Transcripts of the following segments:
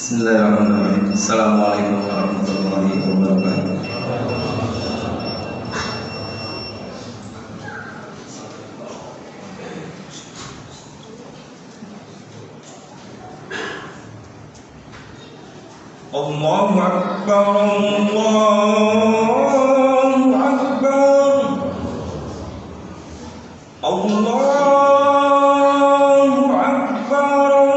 Bismillahirrahmanirrahim. Assalamualaikum warahmatullahi wabarakatuh. Allahu Akbar, Allahu Akbar, Allahu Akbar, Allahu Akbar.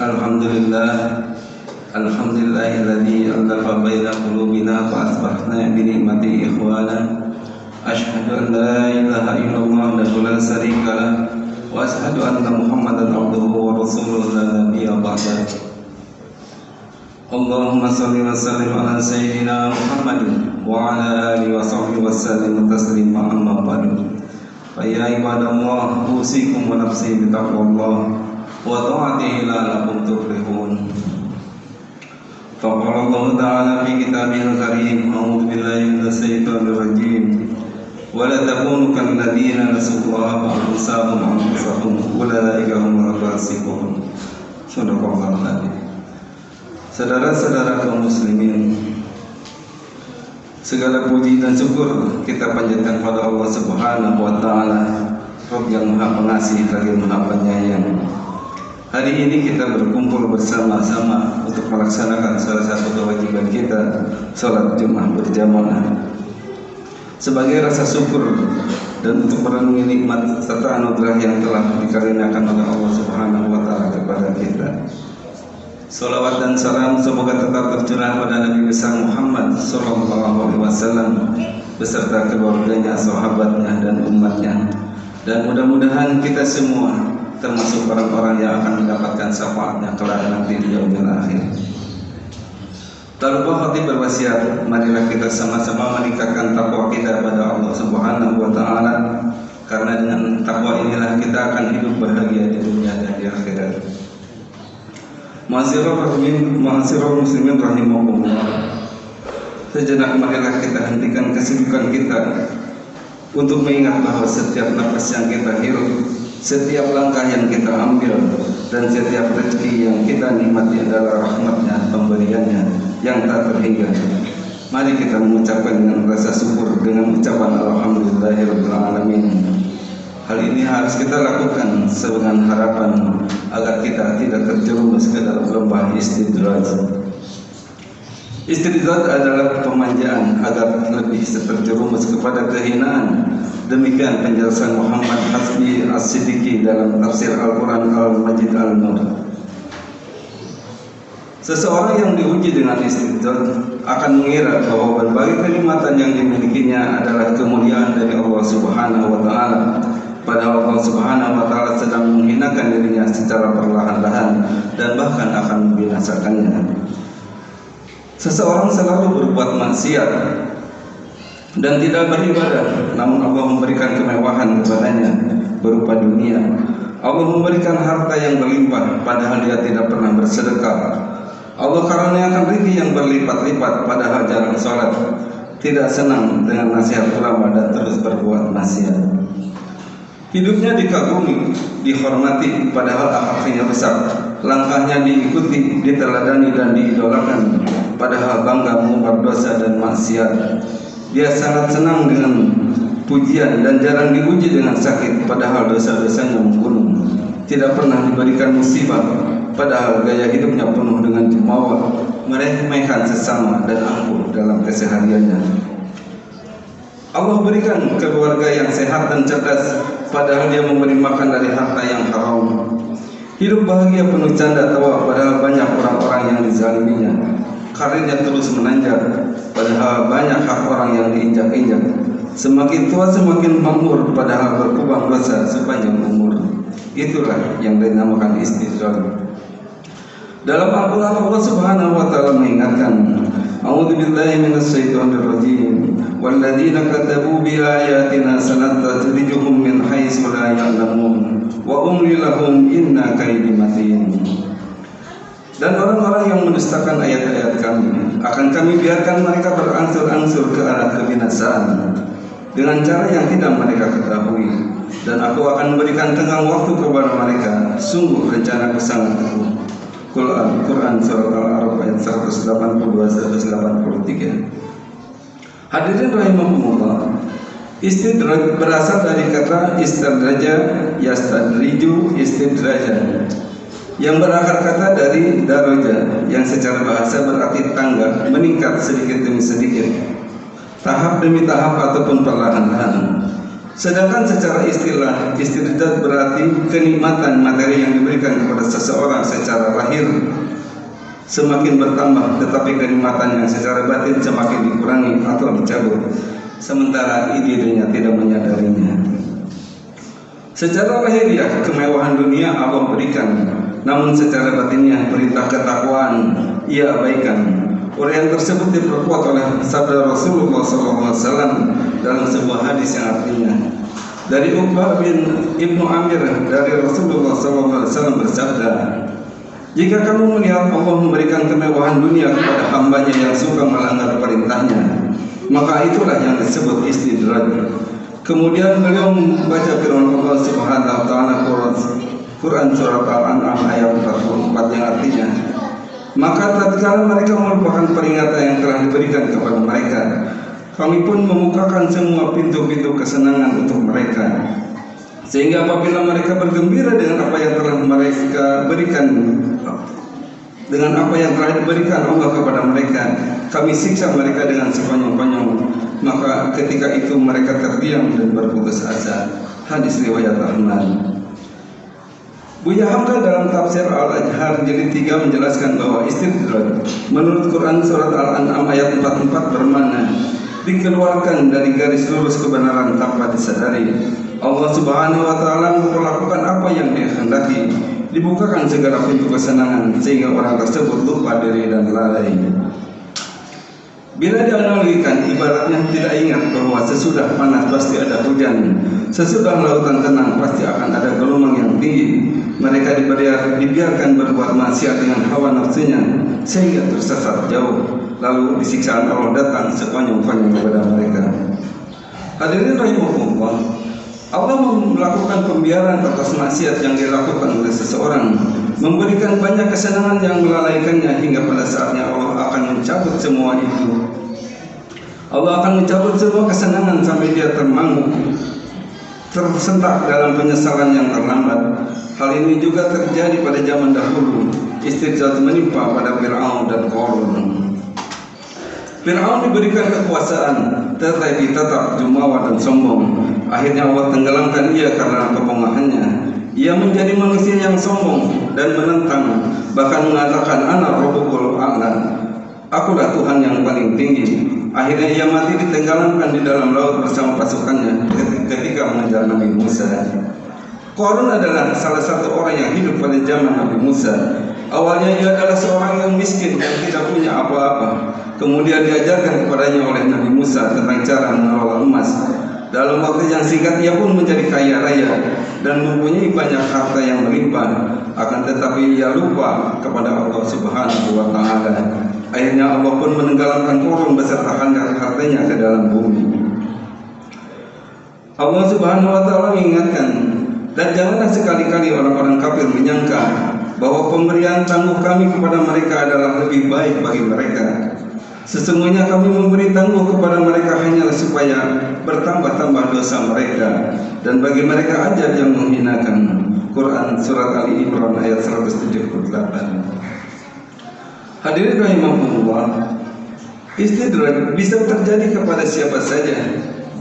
Asyhadu an la Alhamdulillahilladzi anzala baina qulubina fa asbahna bi ni'mati ikhwana. Asyhadu an la ilaha illallah wahdahu la syarika lah wa asyhadu anna Muhammadan abduhu wa rasuluhu la nabiyya ba'da. Allahumma shalli wa sallim ala sayyidina Muhammadin wa ala alihi wa sahbihi wa sallim taslima amma ba'du. Fa ya ibadallah usikum wa nafsi bi taqwallah wa ta'atihi la'allakum tuflihun. Faqala Allah Ta'ala fi kitabihil karim, a'udzu billahi minasy syaithanir rajim. Wa la takunu kal ladzina nasullaha fa anfusahum ulaika humul fasiqun. Sadaqallahul adzim. Saudara-saudara kaum muslimin, segala puji dan syukur kita panjatkan pada Allah Subhanahu wa Ta'ala, Rabb yang Maha Pengasih lagi Maha Penyayang. Hari ini kita berkumpul bersama-sama untuk melaksanakan salah satu kewajiban kita, sholat Jumat berjamaah, sebagai rasa syukur dan untuk merenungi nikmat serta anugerah yang telah dikaruniakan oleh Allah Subhanahu wa Ta'ala kepada kita. Salawat dan salam semoga tetap tercurah pada Nabi besar Muhammad sallallahu alaihi wasallam beserta keluarganya, sahabatnya dan umatnya. Dan mudah-mudahan kita semua termasuk orang-orang yang akan mendapatkan syafaatnya kelak nanti di yaumil akhir. Tak lupa khatib berwasiat, marilah kita sama-sama meningkatkan takwa kita pada Allah Subhanahu wa taala, karena dengan takwa inilah kita akan hidup bahagia di dunia dan di akhirat. Ma'asyiral muslimin rahimakumullah. Sejenak marilah kita hentikan kesibukan kita untuk mengingat bahwa setiap nafas yang kita hirup, setiap langkah yang kita ambil, dan setiap rezeki yang kita nikmati adalah rahmatnya, pemberiannya yang tak terhingga. Mari kita mengucapkan dengan rasa syukur dengan ucapan alhamdulillahirabbil alamin. Hal ini harus kita lakukan dengan harapan agar kita tidak terjerumus ke dalam lembah istidraj. Istidraj adalah pemanjaan agar lebih terjerumus kepada kehinaan. Demikian penjelasan Muhammad Hasbi As-Siddiqi dalam tafsir Al-Quran Al-Majid Al-Nur. Seseorang yang diuji dengan istidraj akan mengira bahwa berbagai kenikmatan yang dimilikinya adalah kemuliaan dari Allah Subhanahu wa taala. Padahal Allah Subhanahu wa taala sedang menghinakan dirinya secara perlahan-lahan dan bahkan akan membinasakannya. Seseorang selalu berbuat maksiat dan tidak beribadah, namun Allah memberikan kemewahan kepadanya berupa dunia. Allah memberikan harta yang berlimpah padahal dia tidak pernah bersedekah. Allah karuniakan rezeki yang berlipat-lipat padahal jarang sholat, tidak senang dengan nasihat ulama dan terus berbuat maksiat. Hidupnya dikagumi, dihormati padahal akhlaknya rusak. Langkahnya diikuti, diteladani dan diidolakan padahal bangga mengumbar dosa dan maksiat. Dia sangat senang dengan pujian dan jarang diuji dengan sakit padahal dosa-dosanya membunuh. Tidak pernah diberikan musibah padahal gaya hidupnya penuh dengan jumawa, meremehkan sesama dan angkuh dalam kesehariannya. Allah berikan keluarga yang sehat dan cerdas padahal dia memberi makan dari harta yang haram. Hidup bahagia penuh canda tawa padahal banyak orang-orang yang dizaliminya. Karirnya terus menanjak padahal banyak hak orang yang diinjak-injak. Semakin tua semakin makmur padahal berkubang dosa sepanjang umur. Itulah yang dinamakan istidraj. Dalam Al-Quran Allah Subhanahu wa taala mengingatkan, A'udzubillahi minasyaitonir rajim. Walladzina kadzabu biayatina sanastadrijuhum min haitsu la ya'lamun wa umli lahum inna kaidi matin. Dan orang-orang yang mendustakan ayat-ayat kami akan kami biarkan mereka berangsur-angsur ke arah kebinasaan dengan cara yang tidak mereka ketahui, dan aku akan memberikan tenggang waktu kepada mereka. Sungguh rencanaku sangat teguh. Quran Surat Al-A'raf ayat 182-183. Hadirin rahimakumullah, istidraj berasal dari kata istadraja yastadriju istidraja, yang berakar kata dari daraja, yang secara bahasa berarti tangga, meningkat sedikit demi sedikit, tahap demi tahap ataupun perlahan-lahan. Sedangkan secara istilah, istidraj berarti kenikmatan materi yang diberikan kepada seseorang secara lahir semakin bertambah, tetapi kenikmatan yang secara batin semakin dikurangi atau dicabut, sementara dirinya tidak menyadarinya. Secara lahiriah kemewahan dunia Allah berikan, namun secara batinnya perintah ketakwaan ia abaikan. Uraian tersebut diperkuat oleh sabda Rasulullah SAW dalam sebuah hadis yang artinya, dari Uqbah bin Ibnu Amir dari Rasulullah SAW bersabda, jika kamu melihat Allah memberikan kemewahan dunia kepada hambanya yang suka melanggar perintahnya, maka itulah yang disebut istidraj. Kemudian beliau membaca firman Allah Subhanahu wa taala Quran Surat Al-An'am ayat 44 yang artinya, maka tatkala mereka melupakan peringatan yang telah diberikan kepada mereka, kami pun membukakan semua pintu-pintu kesenangan untuk mereka, sehingga apabila mereka bergembira dengan apa yang telah mereka berikan, dengan apa yang telah diberikan Allah kepada mereka, kami siksa mereka dengan sekonyong-konyong. Maka ketika itu mereka terdiam dan berputus asa. Hadis riwayat Ahmad. Buya Hamka dalam tafsir Al-Ajhar jilid 3 menjelaskan bahwa istidraj menurut Quran Surat Al-An'am ayat 44 bermakna dikeluarkan dari garis lurus kebenaran tanpa disadari. Allah Subhanahu wa taala memperlakukan apa yang Dia kehendaki, dibukakan segala pintu kesenangan sehingga orang tersebut lupa diri dan lalai. Bila dianalogikan, ibaratnya tidak ingat bahwa sesudah panas pasti ada hujan, sesudah lautan tenang pasti akan ada gelombang yang tinggi. Mereka dibiarkan berbuat maksiat dengan hawa nafsunya sehingga tersesat jauh, lalu disiksaan Allah datang sekonyong-konyong kepada mereka. Hadirin rahimahullah, Allah melakukan pembiaran atas maksiat yang dilakukan oleh seseorang, memberikan banyak kesenangan yang melalaikannya hingga pada saatnya Allah akan mencabut semua itu. Allah akan mencabut semua kesenangan sampai dia termangu, tersentak dalam penyesalan yang terlambat. Hal ini juga terjadi pada zaman dahulu. Istidraj menimpa pada Fir'aun dan Qarun. Fir'aun diberikan kekuasaan, tetapi tetap jumawa dan sombong. Akhirnya Allah tenggelamkan ia karena kebohongannya. Ia menjadi manusia yang sombong dan menentang, bahkan mengatakan ana rabbul a'la, akulah Tuhan yang paling tinggi. Akhirnya ia mati ditenggelamkan di dalam laut bersama pasukannya ketika mengejar Nabi Musa. Qarun adalah salah satu orang yang hidup pada zaman Nabi Musa. Awalnya ia adalah seorang yang miskin yang tidak punya apa-apa. Kemudian diajarkan kepadanya oleh Nabi Musa tentang cara mengelola emas. Dalam waktu yang singkat ia pun menjadi kaya raya dan mempunyai banyak harta yang melimpah. Akan tetapi ia lupa kepada Allah Subhanahu wa taala. Akhirnya Allah pun menenggelamkan Qarun beserta hartanya ke dalam bumi. Allah Subhanahu wa taala mengingatkan, dan janganlah sekali-kali orang-orang kafir menyangka bahwa pemberian tangguh kami kepada mereka adalah lebih baik bagi mereka. Sesungguhnya kami memberi tangguh kepada mereka hanyalah supaya bertambah-tambah dosa mereka, dan bagi mereka ajab yang menghinakan. Quran Surat Ali Imran ayat 178. Hadirin rahimahumullah, istidraj bisa terjadi kepada siapa saja,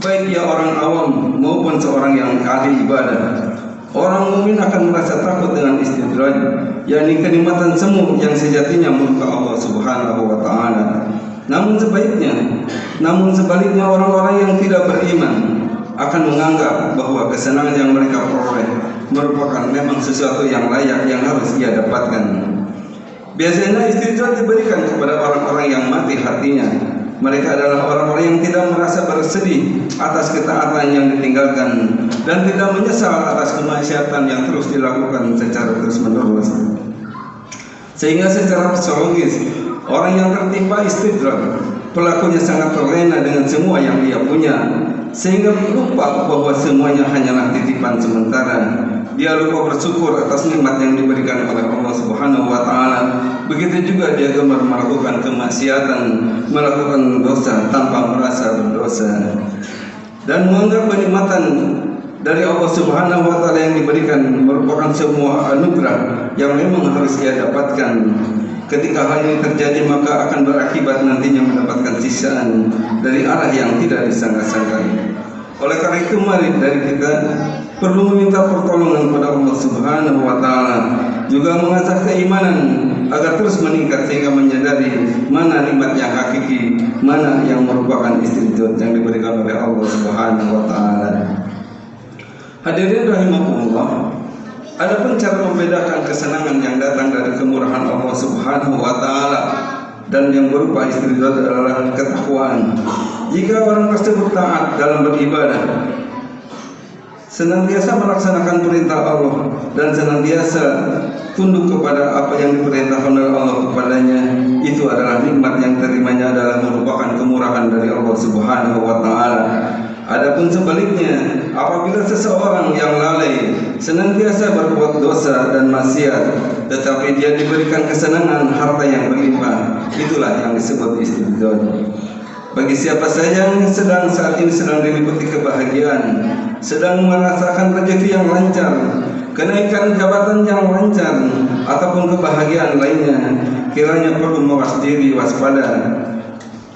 baik ia orang awam maupun seorang yang ahli ibadah. Orang mukmin akan merasa takut dengan istidraj, yakni kenikmatan semu yang sejatinya murka Allah Subhanahu wa taala. Namun sebaliknya orang-orang yang tidak beriman akan menganggap bahwa kesenangan yang mereka peroleh merupakan memang sesuatu yang layak yang harus ia dapatkan. Biasanya istidraj diberikan kepada orang-orang yang mati hatinya. Mereka adalah orang-orang yang tidak merasa bersedih atas ketaatan yang ditinggalkan dan tidak menyesal atas kemaksiatan yang terus dilakukan secara terus-menerus. Sehingga secara psikologis, orang yang tertimpa istidraj, pelakunya sangat terlena dengan semua yang dia punya, sehingga lupa bahwa semuanya hanyalah titipan sementara. Dia lupa bersyukur atas nikmat yang diberikan oleh Allah Subhanahu wa taala. Begitu juga dia gemar melakukan kemaksiatan, melakukan dosa tanpa merasa berdosa, dan menganggap kenikmatan dari Allah Subhanahu wa taala yang diberikan merupakan sebuah anugerah yang memang harus ia dapatkan. Ketika hal ini terjadi, maka akan berakibat nantinya mendapatkan siksaan dari arah yang tidak disangka-sangka. Oleh karena itu, mari dari kita perlu meminta pertolongan kepada Allah Subhanahu wa taala, juga mengasah keimanan agar terus meningkat sehingga menyadari mana nikmat yang hakiki, mana yang merupakan istidraj yang diberikan oleh Allah Subhanahu wa taala. Hadirin rahimakumullah, adapun cara membedakan kesenangan yang datang dari kemurahan Allah Subhanahu wa taala dan yang berupa istidraj adalah ketakwaan. Jika orang tersebut taat dalam beribadah, senantiasa melaksanakan perintah Allah dan senantiasa tunduk kepada apa yang diperintahkan oleh Allah kepadanya, itu adalah nikmat yang terimanya adalah merupakan kemurahan dari Allah Subhanahu wa taala. Adapun sebaliknya, apabila seseorang yang lalai senantiasa berbuat dosa dan maksiat, tetapi dia diberikan kesenangan harta yang berlimpah, itulah yang disebut istidraj. Bagi siapa saja yang saat ini sedang diliputi kebahagiaan, sedang merasakan rezeki yang lancar, kenaikan jabatan yang lancar, ataupun kebahagiaan lainnya, kiranya perlu mawas diri, waspada.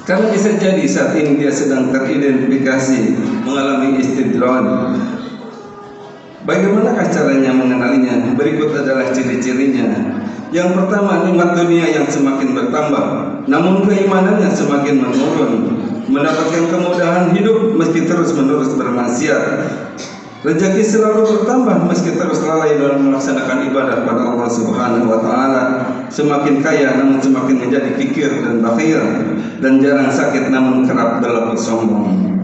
Karena bisa jadi saat ini dia sedang teridentifikasi mengalami istidraj. Bagaimanakah caranya mengenalinya? Berikut adalah ciri-cirinya. Yang pertama, nikmat dunia yang semakin bertambah, namun keimanannya semakin menurun, mendapatkan kemudahan hidup meski terus-menerus bermaksiat. Rezeki selalu bertambah meski terus lalai dalam melaksanakan ibadah pada Allah Subhanahu wa taala. Semakin kaya namun semakin menjadi pikir dan bakhil, dan jarang sakit namun kerap berlaku sombong.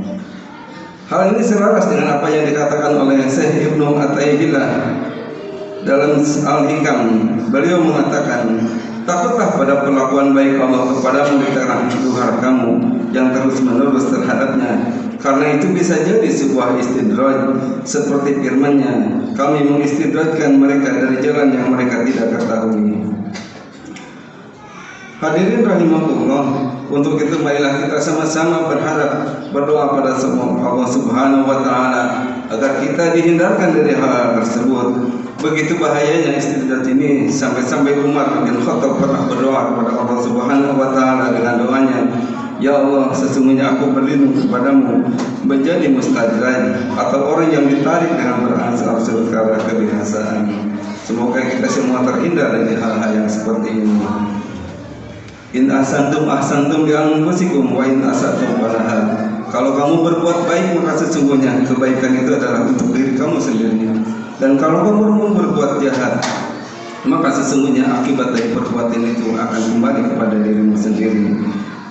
Hal ini selaras dengan apa yang dikatakan oleh Syekh Ibnu Athaillah dalam Al-Hikam. Beliau mengatakan, takutlah pada perlakuan baik Allah kepadamu di tengah duhar kamu yang terus menerus terhadapnya, karena itu bisa jadi sebuah istidraj, seperti firman-Nya, kami mengistidrajkan mereka dari jalan yang mereka tidak ketahui. Hadirin rahimahullah, untuk itu marilah kita sama-sama berdoa pada Allah Subhanahu wa taala agar kita dihindarkan dari hal tersebut. Begitu bahayanya istidraj ini sampai-sampai Umar bin Khattab pernah berdoa kepada Allah Subhanahu wa taala dengan doanya, ya Allah, sesungguhnya aku berlindung kepadamu menjadi mustadraj, atau orang yang ditarik dengan beransur-ansur karena kebinasaan. Semoga kita semua terhindar dari hal-hal yang seperti ini. In ahsantum ahsantum li anfusikum wa in asatum falaha. Kalau kamu berbuat baik, maka sesungguhnya kebaikan itu adalah untuk diri kamu sendiri. Dan kalau kamu berbuat jahat, maka sesungguhnya akibat dari perbuatan itu akan kembali kepada dirimu sendiri.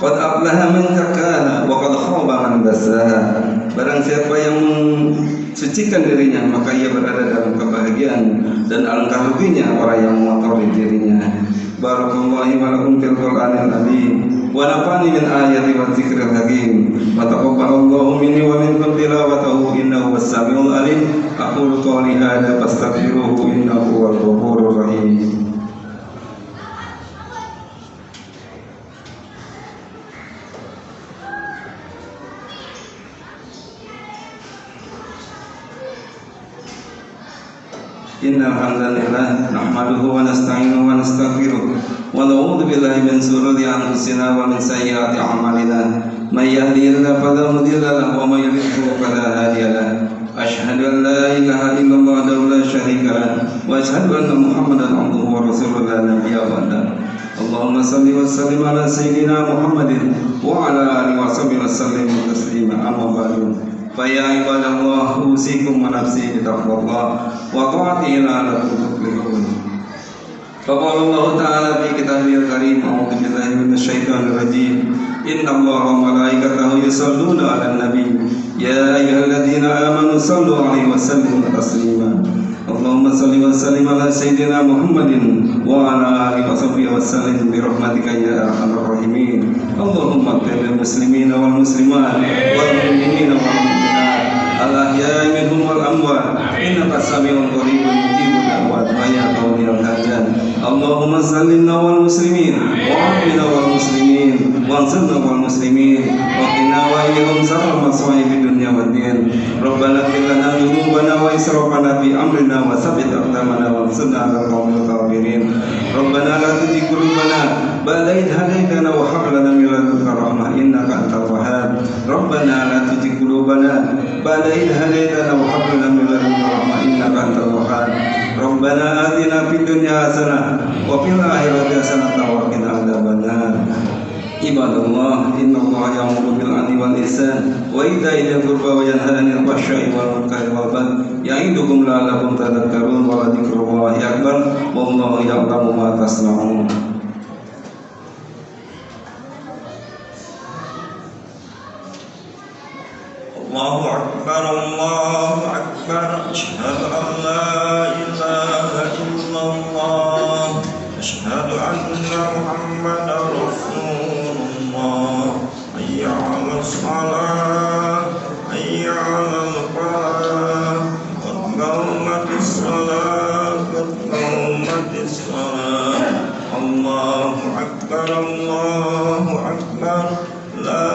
Qad aflaha man zakkaha wa qad khaba man dassaha. Barang siapa yang mensucikan dirinya, maka ia berada dalam kebahagiaan, dan alangkah ruginya orang yang mengotori dirinya. Barakallahu wa lakum fil Qur'anil azim wa nafa'ani min ayati wa dzikril hakim wa taqabbalallahu minni wa minkum tilawatahu innahu was-sami'ul alim. Aqulu qawli hadza fastaghfiruhu innahu huwal ghafurur rahim. Innal hamdalillah nahmaduhu wa nasta'inuhu wa nastaghfiruh wa na'udzu billahi min shururi anfusina wa min sayyiati a'malina. May yahdihillahu fala mudilla lahu wa may yudlil fala hadiya lahu. Asyhadu an la ilaha illallah wahdahu la syarika lahu wa asyhadu anna Muhammadan 'abduhu wa rasuluhu la nabiyya ba'dahu. Allahumma shalli wa sallim ala sayyidina Muhammadin wa ala alihi wa sahbihi wa sallim taslima. Amma ba'du. Faya ibadallah, usikum wa nafsi bitaqwallah wa ta'atihi la'allakum tuflihun. Faqala Allah ta'ala fi kitabihil karim, a'udzu billahi minasyaitonir rajim. Innallaha wa malaikatahu yusholluna 'alan nabiy. Ya ayyuhalladzina amanu shallu 'alaihi wa sallimu taslima. Allahumma shalli wa sallim ala sayyidina Muhammadin wa ala alihi wa sahbihi wa sallim bi rahmatika ya arhamar rahimin. Allahumma ighfir lil muslimina wal muslimat wal mu'minina wal mu'minat al-ahya'i minhum wal amwat innaka sami'un qaribun mujibud da'wat ya qawliyal hajat. Allahumma sallimna wal muslimin wa afina wal muslimin wa ansurna wal muslimin wa qina wa iyyahum syarra masa'ibid dunya wad din. Rabbana ighfir lana dhunubana wa israfana fi amrina wa tsabbit aqdamana wa ansurna 'alal qawmil kafirin. Rabbana la tuzigh qulubana ba'da idh hadaytana wa hab lana min ladunka rahmah innaka antal wahhab. Rabbana la tuzigh qulubana ba'da idh hadaytana wa hab lana min ladunka rahmah innaka antal wahhab. Rabbana atina fid dunya hasanah wa fil akhirati hasanah wa qina adzabannar. Ibadallah, innallaha ya'muru bil 'adli wal ihsan wa ita'i dzil qurba wa yanha 'anil fahsya'i wal munkari wal baghi ya'idukum la'allakum tadhakkarun wa dzikrullahi akbar wallahu ya'lamu ma tasna'un. Allahu akbar, Allahu akbar, asyhadu an la ilaha illallah, asyhadu anna Muhammadar Rasulullah. Hayya 'alas shalah, hayya 'alal falah, qad qamatis shalah, qad qamatis shalah. Allahu akbar, Allahu akbar, la